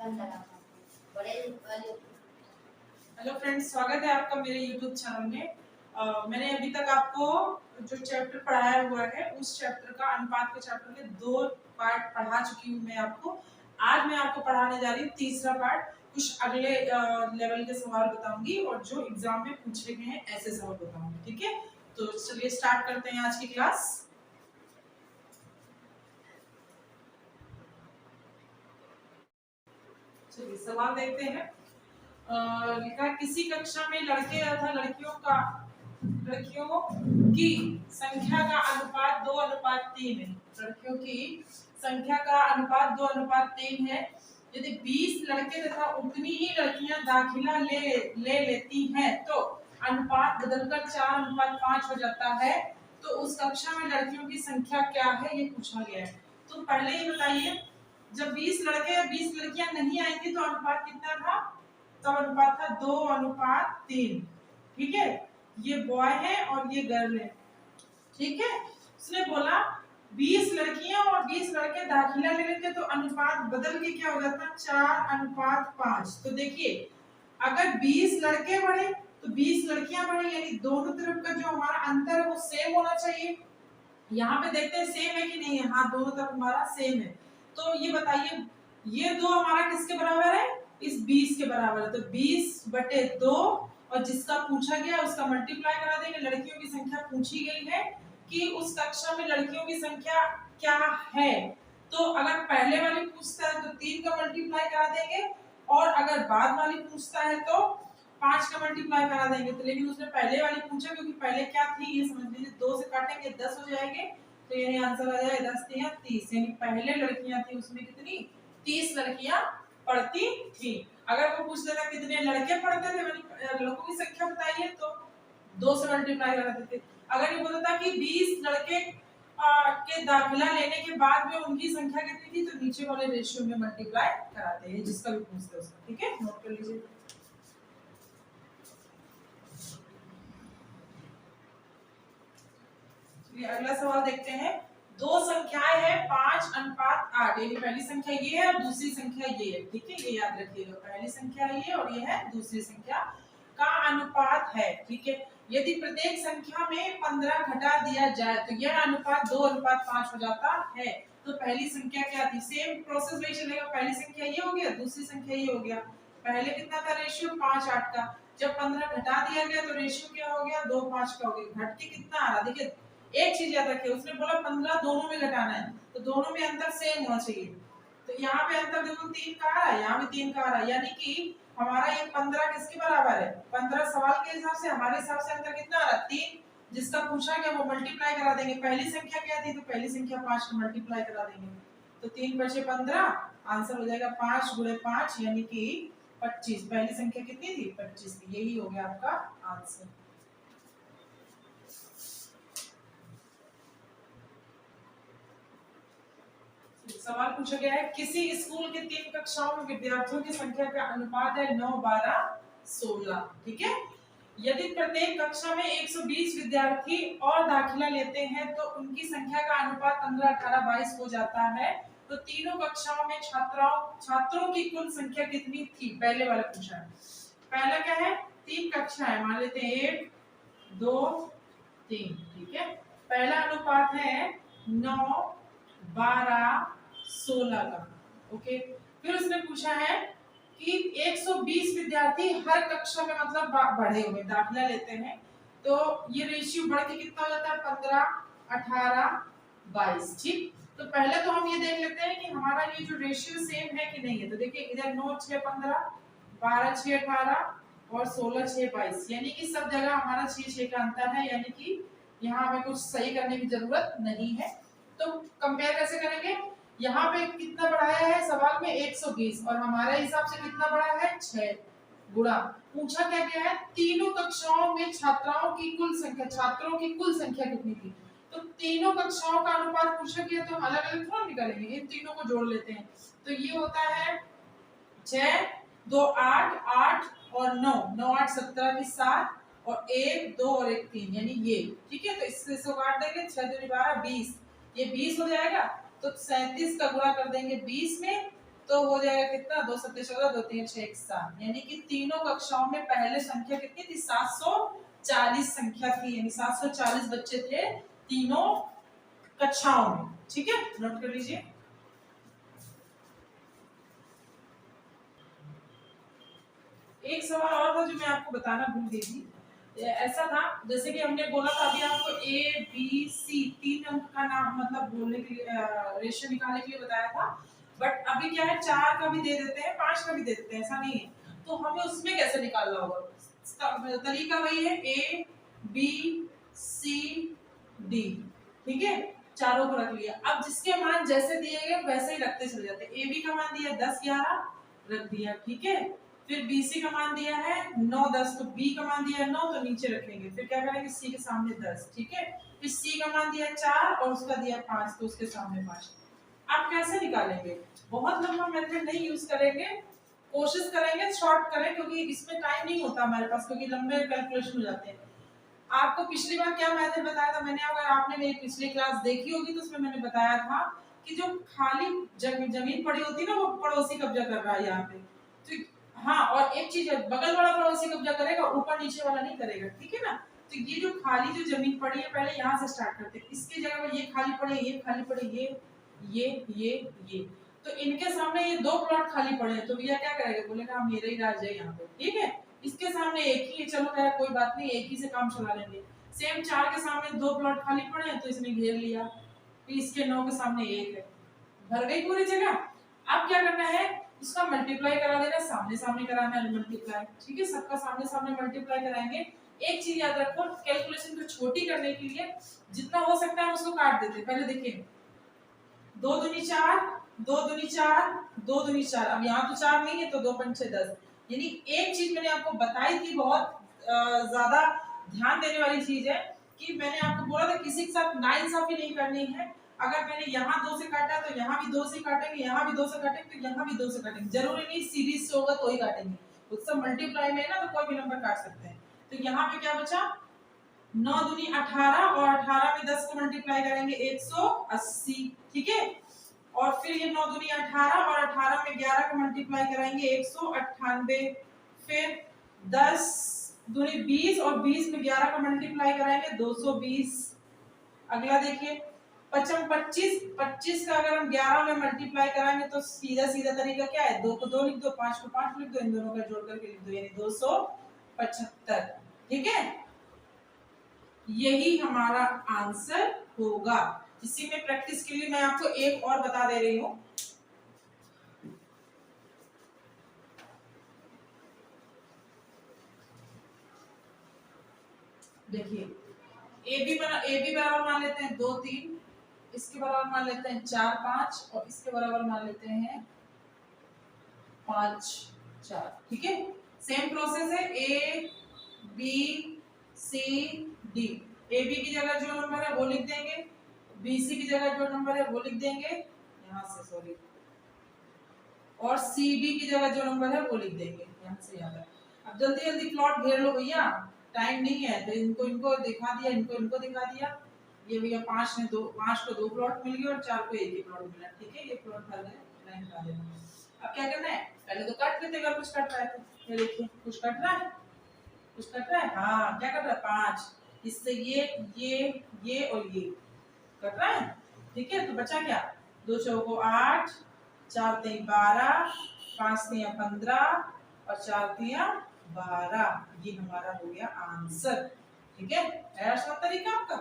Hello friends, स्वागत है आपका मेरे YouTube चैनल में। मैंने अभी तक आपको जो चैप्टर पढ़ाया हुआ है उस चैप्टर का अनुपात के चैप्टर के 2 पार्ट पढ़ा चुकी हूँ मैं आपको। आज मैं आपको पढ़ाने जा रही हूँ तीसरा पार्ट। कुछ अगले लेवल के सवाल बताऊंगी और जो एग्जाम में पूछे गए हैं ऐसे सवाल बताऊंगी। ठीक है, तो चलिए स्टार्ट करते हैं आज की क्लास। चलिए सवाल देखते हैं। लिखा किसी कक्षा में लड़के तथा लड़कियों की संख्या का अनुपात 2:3 है। लड़कियों की संख्या का अनुपात 2:3 है। यदि 20 लड़के तथा उतनी ही लड़कियां दाखिला ले लेती हैं तो अनुपात बदलकर 4:5 हो जाता है। तो उस कक्षा में लड़कियों की संख्या क्या है, ये पूछा गया है। तो पहले ही बताइए, जब 20 लड़के या 20 लड़कियां नहीं आई थी तो अनुपात कितना था? तब अनुपात था 2:3। ठीक है, ये बॉय है और ये गर्ल है। ठीक है, उसने बोला 20 लड़कियां और 20 लड़के दाखिला ले लेते तो अनुपात बदल के क्या हो जाता? 4:5। तो देखिए, अगर 20 लड़के बढ़े तो 20 लड़कियां बढ़े, यानी दोनों तरफ का जो हमारा अंतर है वो सेम होना चाहिए। यहाँ पे देखते हैं सेम है कि नहीं है। हाँ, दोनों तरफ हमारा सेम है। तो ये बताइए, ये 2 हमारा किसके बराबर है? इस 20 के बराबर है। तो 20/2 और जिसका पूछा गया उसका मल्टीप्लाई करा देंगे। लड़कियों की संख्या पूछी गई है कि उस कक्षा में लड़कियों की संख्या क्या है। तो अगर पहले वाली पूछता है तो 3 का मल्टीप्लाई करा देंगे और अगर बाद वाली पूछता है तो 5 का मल्टीप्लाई करा देंगे। तो लेकिन उसने पहले वाली पूछा क्योंकि पहले क्या थी ये समझ लीजिए। 2 से काटेंगे 10 हो जाएंगे, तो यानी आंसर आ जाएगा 10 3 30। यानी पहले लड़कियां थी उसमें कितनी? 30 लड़कियां पढ़ती थी। अगर वो पूछ लेता कितने लड़के पढ़ते थे, लड़कों की संख्या बताइए, तो 2 से मल्टीप्लाई करा देते। अगर ये बोलता कि 20 लड़के के दाखिला लेने के बाद में उनकी संख्या कितनी थी, तो नीचे वाले रेशियो में मल्टीप्लाई कराते हैं, जिसका भी पूछते हैं उसका। ठीक है, नोट कर लीजिए। अगला सवाल देखते हैं। दो संख्याएं हैं 5:8, यानी पहली संख्या ये है और दूसरी संख्या ये है। ठीक है, ये याद रखिएगा, पहली संख्या ये और ये है दूसरी संख्या का अनुपात है। ठीक है, यदि प्रत्येक संख्या में 15 घटा दिया जाए तो यह अनुपात 2:5 हो जाता है। तो पहली संख्या क्या थी? सेम प्रोसेस वही चलेगा। पहली संख्या ये हो गया, दूसरी संख्या ये हो गया। पहले कितना था रेशियो? 5:8 का। जब 15 घटा दिया गया तो रेशियो क्या हो गया? 2:5 का हो गया। घट के कितना आ रहा? देखिए, एक चीज याद रखिए, उसने बोला 15 दोनों में घटाना है, तो दोनों में अंतर सेम होना चाहिए। तो यहाँ पे अंतर देखो 3 का आ रहा है, यहाँ भी 3 का आ रहा है, यानी कि हमारा ये 15 किसके बराबर है? 15 सवाल के हिसाब से, हमारे हिसाब से अंतर कितना आ रहा है? 3। जिसका पूछा गया वो मल्टीप्लाई करा देंगे। पहली संख्या क्या थी? तो पहली संख्या 5 का मल्टीप्लाई करा देंगे। तो 3 5 15, आंसर हो जाएगा 5 × 5 यानी कि 25। पहली संख्या कितनी थी? 25 थी। यही हो गया आपका आंसर। सवाल पूछा गया है, किसी स्कूल के 3 कक्षाओं में विद्यार्थियों की संख्या का अनुपात है 9 12 16। ठीक है, यदि प्रत्येक कक्षा में 120 विद्यार्थी और दाखिला लेते हैं तो उनकी संख्या का अनुपात 15 18 22 हो जाता है। तो तीनों कक्षाओं में छात्रों की कुल संख्या कितनी थी? पहले वाला पूछा है। पहला क्या है? 3 कक्षाएं, मान लेते हैं 1 2 3। ठीक है, पहला अनुपात है 9 12 16 का। ओके, फिर उसने पूछा है कि 120 विद्यार्थी हर कक्षा में मतलब बढ़े हुए दाखिला लेते हैं, तो ये रेशियो बढ़ के कितना हो जाता है? 15 18 22। ठीक, तो पहले तो हम ये देख लेते हैं कि हमारा ये जो रेशियो सेम है कि नहीं है। तो देखिए, इधर 9 6 15, 12 6 18 और 16 6 22, यानी कि सब जगह हमारा 6 6 का अंतर है, यानी कि यहाँ हमें कुछ सही करने की जरूरत नहीं है। तो कंपेयर कैसे करेंगे? यहाँ पे कितना बढ़ाया है सवाल में? 120, और हमारे हिसाब से कितना बढ़ा है? 6 गुणा। पूछा क्या गया है? तीनों कक्षाओं में छात्रों की कुल संख्या कितनी थी? तो तीनों कक्षाओं का अनुपात पूछा गया, तो अलग अलग थोड़ा निकालेंगे, इन तीनों को जोड़ लेते हैं। तो ये होता है 6 2 8 8 और 9 9 8 17 की 7 और 1 2 और 1 3, यानी ये। ठीक है, तो इससे काट देंगे, 6 2 12 20, ये 20 हो जाएगा। तो 37 का गुणा कर देंगे 20 में तो हो जाएगा कितना, 2 सत्ते 14, 2 3 6 1 7, यानी कि तीनों कक्षाओं में पहले संख्या कितनी थी, 740 संख्या थी, यानी 740 बच्चे थे तीनों कक्षाओं में। ठीक है, नोट कर लीजिए। एक सवाल और था जो मैं आपको बताना भूल गई थी। ऐसा था, जैसे कि हमने बोला था अभी आपको ए बी सी 3 अंक का नाम मतलब बोलने के लिए रेशियो निकालने के लिए बताया था, बट अभी क्या है 4 का भी दे देते हैं 5 का भी दे देते हैं, ऐसा नहीं है। तो हमें उसमें कैसे निकालना होगा, तरीका वही है, ए बी सी डी, ठीक है, चारों को रख लिया। अब जिसके मान जैसे दिए गए वैसे ही रखते चले जाते हैं। ए बी का मान दिया 10 11 रख दिया, ठीक है। फिर BC का मान दिया है 9 10, तो B का मान दिया है 9, तो नीचे रखेंगे। फिर क्या करेंगे, C के सामने 10, ठीक है। फिर C का मान दिया है 4 और उसका दिया 5, तो उसके सामने 5। आप कैसे निकालेंगे, बहुत लंबा मेथड नहीं यूज करेंगे, कोशिश करेंगे शॉर्ट करें, क्योंकि इसमें टाइम नहीं होता हमारे पास, क्योंकि लंबे कैलकुलेशन हो जाते हैं। आपको पिछली बार क्या मेथड बताया था मैंने, अगर आपने मेरी पिछली क्लास देखी होगी तो उसमें मैंने बताया था कि जो खाली जमीन पड़ी होती है ना, वो पड़ोसी कब्जा कर रहा है यहाँ पे। तो हाँ, और एक चीज है, बगल वाला पड़ोसी कब्जा करेगा, ऊपर नीचे वाला नहीं करेगा, ठीक है ना। तो ये जो खाली जो जमीन पड़ी है, पहले यहाँ से स्टार्ट करते हैं। इसकी जगह पर ये खाली पड़े, ये खाली पड़े, ये, तो इनके सामने ये 2 प्लॉट खाली पड़े हैं, तो भैया क्या करेगा, बोलेगा हाँ मेरा ही राज है यहाँ पे, ठीक है। इसके सामने एक ही है, चलो खैर कोई बात नहीं, एक ही से काम चला लेंगे। सेम 4 के सामने 2 प्लॉट खाली पड़े हैं, तो इसने घेर लिया। फिर इसके 9 के सामने 1 है, भर गई पूरी जगह। अब क्या करना है, इसका मल्टीप्लाई करा देना, सामने सामने कराना है मल्टीप्लाई, ठीक है, सबका सामने सामने मल्टीप्लाई कराएंगे। एक चीज याद रखो, कैलकुलेशन को छोटी करने के लिए जितना हो सकता है उसको काट देते हैं। पहले देखिए 2 दूनी 4, 2 दूनी 4, 2 दूनी 4, अब यहाँ तो 4 नहीं है तो 2 5 6 10। यानी एक चीज मैंने आपको बताई थी, बहुत ज्यादा ध्यान देने वाली चीज है, कि मैंने आपको बोला था किसी के साथ नाइंसाफी नहीं करनी है। अगर मैंने यहाँ 2 से काटा तो यहाँ भी 2 से काटेंगे, यहाँ भी 2 से काटेंगे, तो यहाँ भी 2 से काटेंगे, जरूरी नहीं सीरीज से होगा तो ही काटेंगे, उससे मल्टीप्लाई में है ना, तो कोई भी नंबर काट सकते हैं। तो यहाँ पे क्या बचा, 9 दूनी 18, और 18 में 10 को मल्टीप्लाई करेंगे 180, ठीक है। और फिर ये 9 दूनी 18, और 18 में 11 को मल्टीप्लाई कराएंगे 198। फिर 10 दूनी 20, और 20 में 11 को मल्टीप्लाई कराएंगे 220। अगला देखिए 55 25, 25 का अगर हम 11 में मल्टीप्लाई कराएंगे तो सीधा सीधा तरीका क्या है, 2 को 2 लिख दो, 5 को 5 लिख दो, इन दोनों का जोड़ करके लिख दो, यानी 275, ठीक है। यही हमारा आंसर होगा। इसी में प्रैक्टिस के लिए मैं आपको एक और बता दे रही हूं। देखिए ए बी बराबर मान लेते हैं 2 3, इसके बराबर मान लेते हैं 4 5, और इसके बराबर मान लेते हैं 5 4, ठीक है। सेम प्रोसेस है, A B C D. A B की जगह जो नंबर है वो लिख देंगे, बी सी की जगह जो नंबर है वो लिख देंगे, यहाँ से सॉरी, और सी डी की जगह जो नंबर है वो लिख देंगे, यहाँ से याद है। अब जल्दी जल्दी प्लॉट घेर लो भैया, टाइम नहीं है, तो इनको इनको दिखा दिया, इनको इनको दिखा दिया। ये भैया 5 ने 2, 5 को 2 प्लॉट मिल गए और 4 को एक ही प्लॉट मिला, ठीक है। ये प्लॉट भर गए, लाइन हटा देना। अब क्या करना है, पहले तो काट लेते हैं, अगर कुछ कट रहा है तो। ये देखिए कुछ कट रहा है, कुछ कट रहा है, हाँ क्या कट रहा है, 5, इससे ये और ये कट रहा है, ठीक है। तो बचा क्या, 2 चौको 8, 4 3 12, 5 3 15, और 4 3 12, ये हमारा हो गया आंसर, ठीक है। ऐसा तरीका आपका।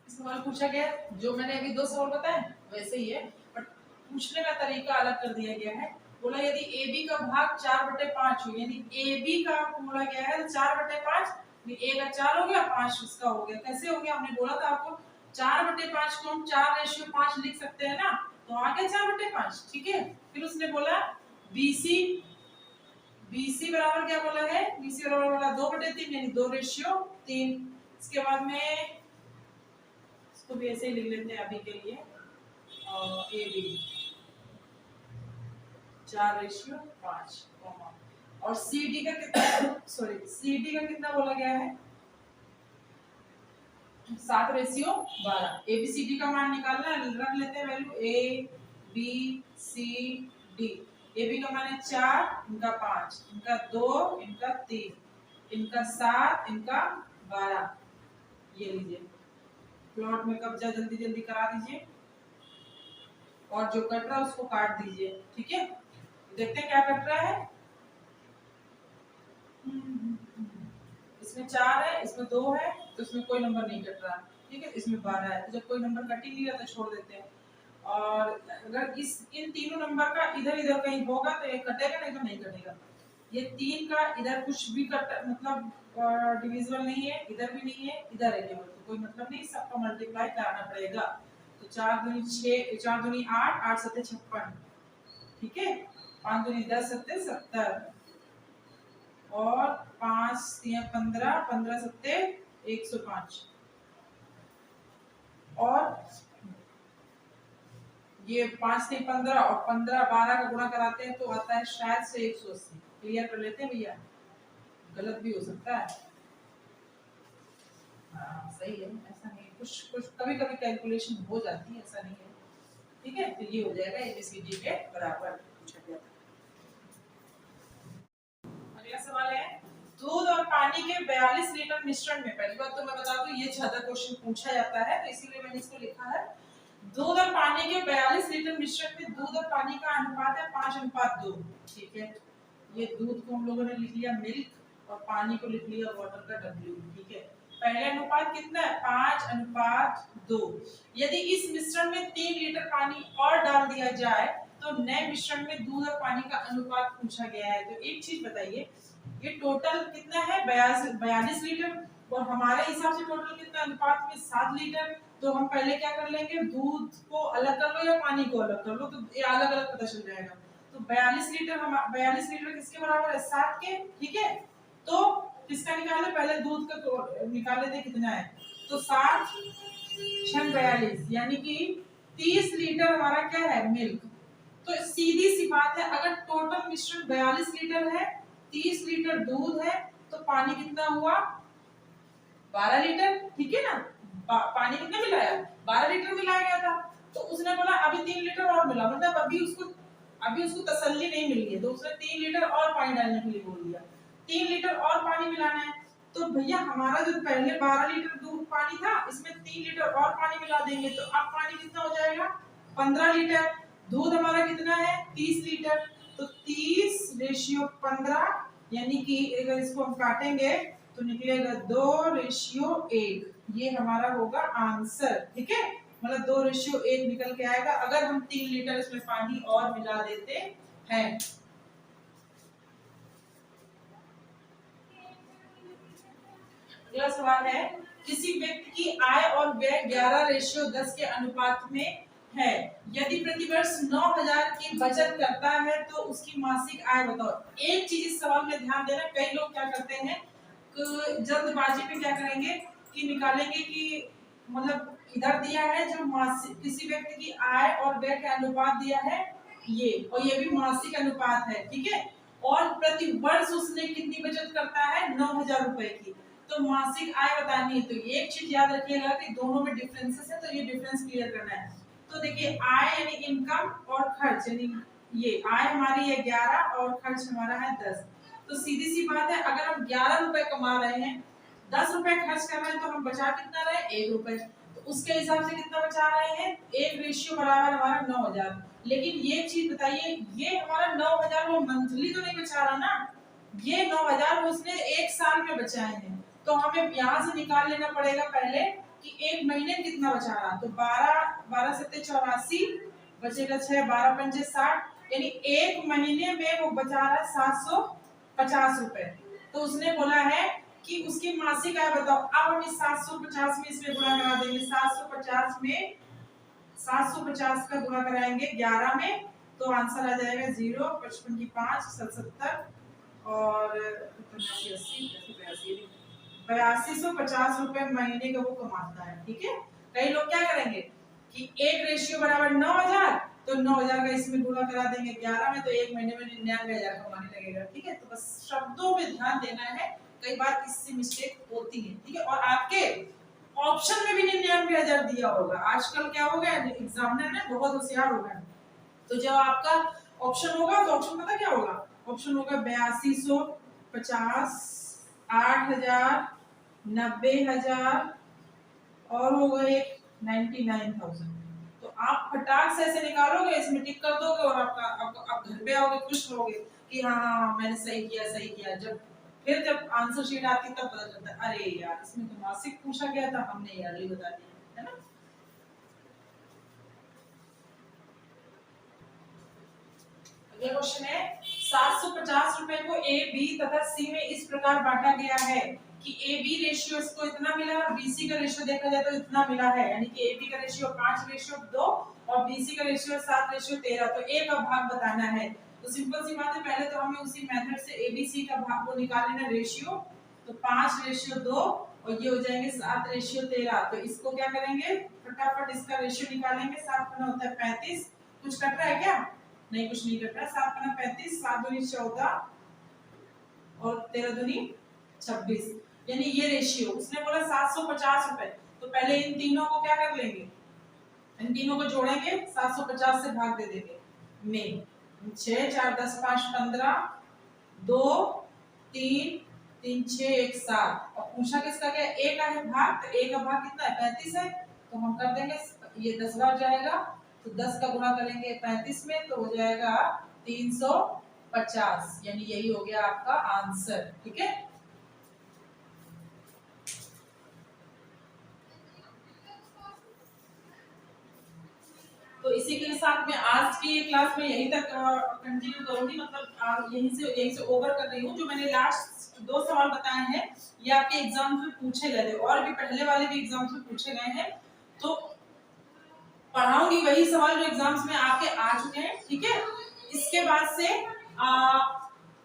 सवाल पूछा गया, जो मैंने अभी 2 सवाल बताए वैसे ही है, बट पूछने का तरीका अलग कर दिया गया है। बोला यदि ए बी का भाग 4/5 हो, यानी ए बी का बोला गया है 4/5, ए का 4 हो गया, 5 उसका हो गया। कैसे हो गया, हमने बोला था आपको 4/5 को हम 4:5 लिख सकते हैं ना, तो आ गया 4/5, ठीक है। फिर उसने बोला बीसी, बीसी बराबर क्या बोला है, बीसी बराबर बोला 2/3, यानी 2:3। इसके बाद में इसको भी ऐसे ही लिख लेते हैं अभी के लिए, ए बी 4:5, और सी डी का कितना सॉरी सी डी का कितना बोला गया है, 7:12। ABCD का मान निकालना है, रख लेते हैं वैल्यू ABCD। AB का मान है 4, इनका 5, इनका 2, इनका 3, इनका 7, इनका 12। ये लीजिए प्लॉट में कब्जा जल्दी जल्दी करा दीजिए और जो कट रहा है उसको काट दीजिए। ठीक है, देखते हैं क्या कट रहा है। इसमें 4 है, इसमें 2 है, तो इसमें कोई नंबर नहीं कट रहा। ठीक है, इसमें 12 है, तो जब कोई नंबर कट ही नहीं रहा तो छोड़ देते हैं। और अगर इन तीनों नंबर का इधर इधर कहीं होगा तो ये कटेगा, नहीं तो नहीं कटेगा। ये 3 का इधर कुछ भी कट मतलब डिविजिबल नहीं है, इधर भी नहीं है, इधर है केवल, तो कोई मतलब नहीं, सबका मल्टीप्लाई कराना पड़ेगा। तो 4 दूनी 6, 4 दूनी 8, 8 सत्ते 56। ठीक है, 5 दूनी 10, सत्ते 70 और 5 तिया 15, 15 सत्ते 105 और ये 5 से 15 और 15 12 का गुणा कराते हैं तो आता है शायद से 180। क्लियर कर लेते हैं भैया, गलत भी हो सकता है। हाँ सही है, ऐसा नहीं, कुछ कुछ कभी कभी कैलकुलेशन हो जाती है, ऐसा नहीं है। ठीक है, तो ये हो जाएगा एबीसीडी के बराबर पूछा गया था। अगला सवाल है दूध और पानी के 42 लीटर मिश्रण में, पहली बात तो मैं बता दूं ये ज्यादा क्वेश्चन पूछा जाता है तो इसीलिए मैंने इसको लिखा है। दूध और पानी के 42 लीटर मिश्रण में दूध और पानी का अनुपात है 5:2। ठीक है, ये दूध को हम लोगों ने लिख लिया मिल्क और पानी को लिख लिया वाटर का W। ठीक है, पहले अनुपात कितना है 5:2। यदि इस मिश्रण में 3 लीटर पानी और डाल दिया जाए तो नए मिश्रण में दूध और पानी का अनुपात पूछा गया है। तो एक चीज बताइए, ये टोटल कितना है 42 लीटर और हमारे हिसाब से टोटल कितना अनुपात में 7 लीटर। तो हम पहले क्या कर लेंगे, दूध को अलग कर लो या पानी को अलग कर लो तो ये अलग अलग पता चल जाएगा। तो 42 लीटर 42 लीटर किसके बराबर है 7 के। ठीक है, तो किसका निकाले, पहले दूध का तो निकाल लेते कितना है, तो 7 6 42 यानी कि 30 लीटर हमारा क्या है मिल्क। तो सीधी सी बात है, अगर टोटल मिश्रण 42 लीटर है, 30 लीटर दूध है, तो पानी कितना हुआ 12 लीटर। ठीक है ना, पानी कितना मिलाया 12 लीटर मिलाया गया था। तो उसने बोला अभी 3 लीटर और मिला, मतलब अभी उसको तसल्ली नहीं मिली है तो उसने 3 लीटर और पानी डालने के लिए बोल दिया। 3 लीटर और पानी मिलाना है, तो भैया हमारा जो पहले 12 लीटर दूध पानी था इसमें 3 लीटर और पानी मिला देंगे तो अब पानी कितना हो जाएगा 15 लीटर। दूध हमारा कितना है 30 लीटर, तो 30:15 यानी कि अगर इसको हम काटेंगे तो निकलेगा 2:1। ये हमारा होगा आंसर। ठीक है, मतलब 2:1 निकल के आएगा अगर हम 3 लीटर इसमें पानी और मिला देते हैं। अगला सवाल है किसी व्यक्ति की आय और व्यय 11:10 के अनुपात में है। यदि प्रतिवर्ष 9,000 की बचत करता है तो उसकी मासिक आय बताओ। एक चीज इस सवाल में ध्यान देना, कई लोग क्या करते हैं जल्दबाजी में क्या करेंगे कि निकालेंगे कि मतलब इधर दिया है जो मासिक किसी व्यक्ति की आय और व्यय का अनुपात दिया है ये, और ये भी मासिक अनुपात है। ठीक है, और प्रति वर्ष उसने कितनी बचत करता है 9,000 रुपए की, तो मासिक आय बतानी है। तो एक चीज याद रखिएगा कि दोनों में डिफरेंसेस है, तो ये डिफरेंस क्लियर करना है। तो देखिए आय यानी इनकम और खर्च, यानी ये आय हमारी है 11 और खर्च हमारा है 10। तो सीधी सी बात है, अगर हम 11 रुपए कमा रहे हैं 10 रुपए खर्च कर रहे हैं तो हम बचा कितना रहे 1 रुपए, तो उसके हिसाब से कितना बचा रहे हैं 1 बराबर हमारा 9,000। लेकिन ये चीज बताइए ये हमारा 9,000 वो मंथली तो नहीं बचा रहा ना, ये 9,000 उसने 1 साल में बचाए हैं। तो हमें यहाँ से निकाल लेना पड़ेगा पहले कि 1 महीने में कितना बचा रहा। तो 12 सत्ते 84 बचेगा 6, 12 पंजे 60, यानी 1 महीने में वो बचा रहा है 750 रुपए। तो उसने बोला है कि उसकी मासिक आय बताओ। अब हम इस 750 में इसमें गुणा करा देंगे, 750 में 750 का गुणा कराएंगे 11 में तो आंसर आ जाएगा 0, 55 की 5 77 और 8250 रुपए महीने का वो कमाता है। ठीक है, कई लोग क्या करेंगे कि 1 बराबर 9,000 तो 9,000 का इसमें गुणा करा देंगे 11 में तो 1 महीने में 99,000 कमाने लगेगा। ठीक है, तो बस शब्दों में ध्यान देना है, कई बार इससे मिस्टेक होती है। ठीक है, और आपके ऑप्शन में भी 99,000 दिया होगा। आजकल क्या हो गया, एग्जामिनर ना बहुत होशियार हो गया। तो जब आपका ऑप्शन होगा तो ऑप्शन पता क्या होगा, ऑप्शन होगा 8250, 8000, 90,000 और हो गए 99,000। तो आप फटाक से ऐसे निकालोगे, इसमें टिक कर दोगे और आपका आप घर पे आओगे खुश रहोगे कि हाँ हाँ मैंने सही किया सही किया। जब आंसर शीट आती तब पता चलता है अरे यार इसमें तो मासिक पूछा गया था, हमने ईयरली बता दिया, है ना। अगला क्वेश्चन है 750 रुपए को ए बी तथा सी में इस प्रकार बांटा गया है कि ए बी रेशियो इसको इतना मिला और बीसी का रेशियो देखा जाए तो इतना मिला है, यानी कि ए बी का रेशियो 5:2 और बीसी का रेशियो 7:13। तो ए का भाग बताना है। तो सिंपल सी बात है, पहले तो हमें उसी मेथड से एबीसी का भाग को निकाल लेना रेशियो। तो 5:2 और ये हो जाएंगे 7:13। तो इसको क्या करेंगे, फटाफट इसका रेशियो निकालेंगे। 7 गुना होता है 35। कुछ कट रहा है क्या? नहीं, कुछ नहीं कट रहा। 7 गुना 35, 7 दूनी 14 और 13 दूनी 26, यानी ये रेशियो। उसने बोला 750 रुपए, तो पहले इन तीनों को क्या कर लेंगे, इन तीनों को जोड़ेंगे, 750 से भाग दे देंगे में 6 4 10 5 15 2 3 3 6 1 7। और पूछा किसका क्या, ए का है भाग। तो ए का भाग कितना है, 35 है। तो हम कर देंगे, ये 10 बार जाएगा तो 10 का गुणा करेंगे 35 में तो हो जाएगा 350, यानी यही हो गया आपका आंसर। ठीक है, तो इसी के साथ में आज की क्लास में यहीं तक कंटिन्यू करूंगी। मतलब यहीं से ओवर कर रही हूँ। जो मैंने लास्ट 2 सवाल बताए हैं ये आपके एग्जाम में पूछे गए थे और भी पहले वाले भी एग्जाम में पूछे गए हैं। तो पढ़ाऊंगी वही सवाल जो एग्जाम्स में आके आ चुके हैं। ठीक है, इसके बाद से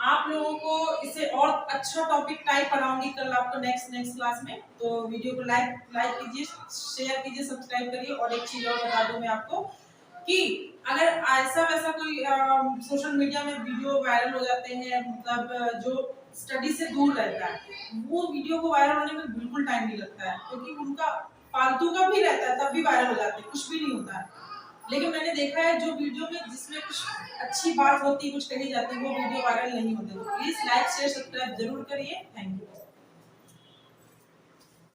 आप लोगों को इसे और अच्छा टॉपिक टाइप पढ़ाऊंगी कल आपको नेक्स्ट क्लास में। तो वीडियो को लाइक कीजिए, शेयर कीजिए, सब्सक्राइब करिए। और एक चीज और बता दूं मैं आपको कि अगर ऐसा वैसा कोई सोशल मीडिया में वीडियो वायरल हो जाते हैं, मतलब जो स्टडी से दूर रहता है, वो वीडियो को वायरल होने में बिल्कुल टाइम नहीं लगता है, क्योंकि उनका फालतू का भी रहता है तब भी वायरल हो जाते हैं, कुछ भी नहीं होता है। लेकिन मैंने देखा है जो वीडियो में जिसमें कुछ अच्छी बात होती है, कुछ कही जाती है, वो वीडियो वायरल नहीं होते। तो प्लीज लाइक शेयर सब्सक्राइब जरूर करिए। Thank you.